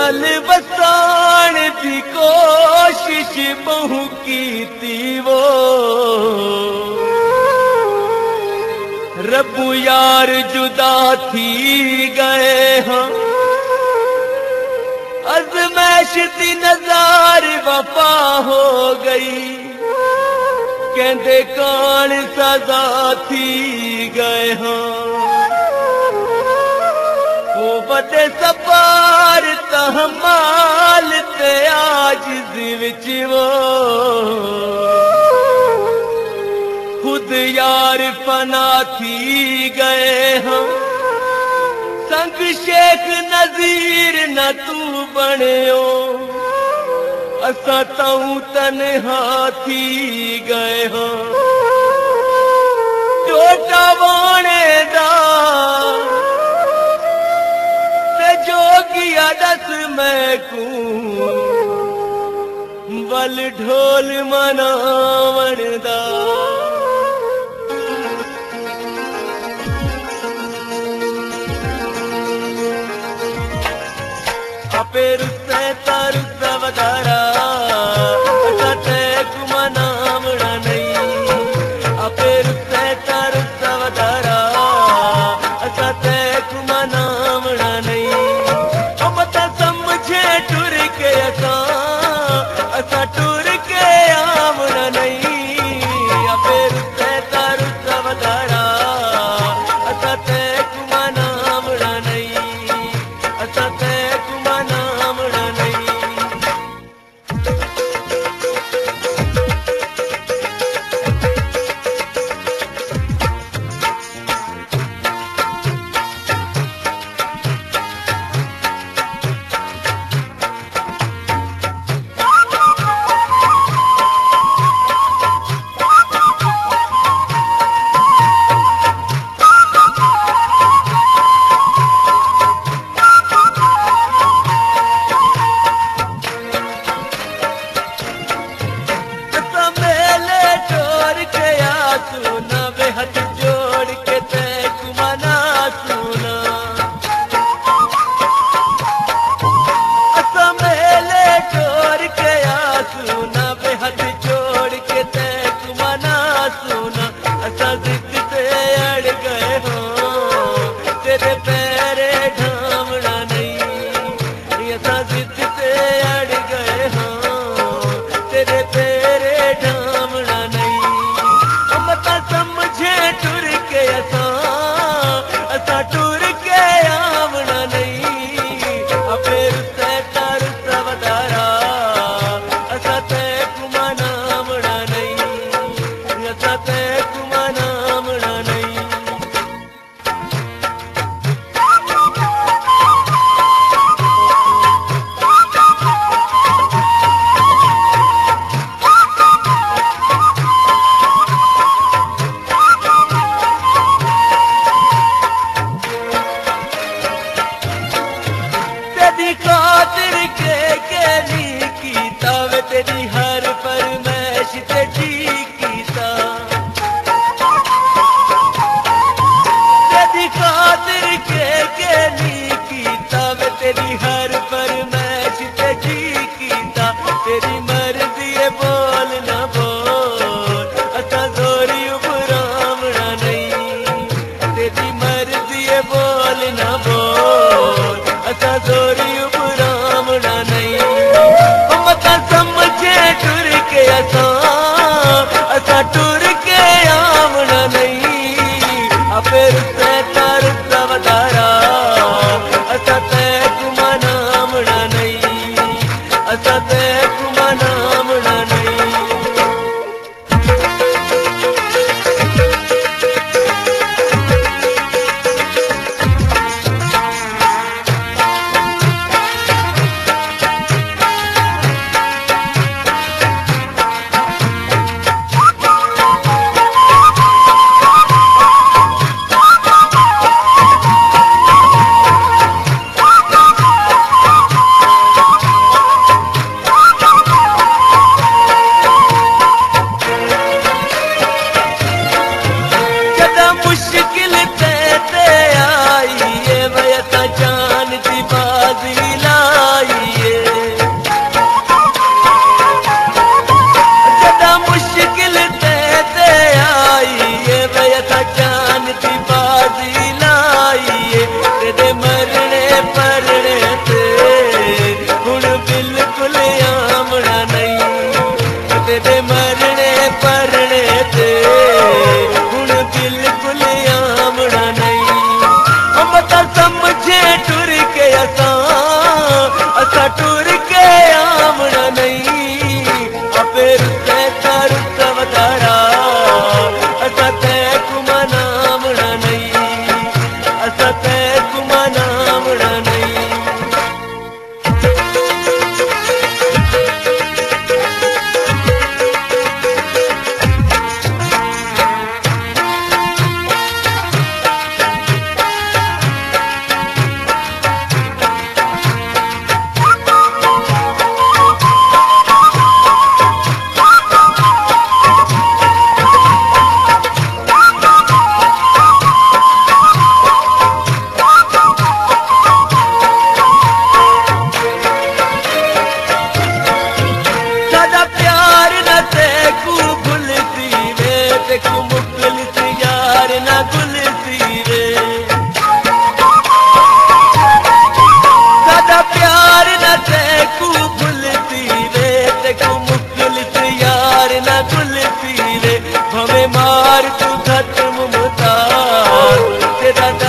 दिल बसान की कोशिश बहु की थी वो रब यार जुदा थी गए हाँ अज़मैश दी नज़ार वफा हो गई कहंदे कान सजा थी गए हाँ वो बड़े सपार तहमाल ते आजिज़ विच वो खुद यार फना थी गए हाँ संग शेख नज़ीर न तू बणियो असां तऊं तन्हा थी गए हाँ टोटा वाणेदा ते जोगिया दस मैं को वल ढोल मनावणदा पेर से तरस वदारा असा ते कुमनामणा नहीं पेर से तरस वदारा असा ते कुमनामणा नहीं अब त समझे टुर के असा टुर के आमणा नहीं पेर से तरस वदारा असा ते कुमनामणा नहीं असा ते तेरी हर फरमाइश ते जी कीता तेरी खातिर के नी कीता वे तेरी हर फरमाइश ते जी कीता तेरी मर्जी है बोल ना बोल असा जोरी उबरामणा नहीं तेरी मर्जी है बोल ना बोल असा जोरी उबरामणा नहीं असा टुर के आमणा नहीं फिर से तरस वदारा असा ते कुमना असा जान दी बाजी लाइए तेरे मरने परने ते हुण बिल्कुल आमना नहीं तेरे मरने परने ते हुण बिल्कुल आमना नहीं हम तो समझे टुर के असा टुर के आमना नहीं अपे रुते कर वधारा असा ते कुमा नामना नहीं असा ते कुमा नामना नहीं मार तू खत्म मुतार तेरा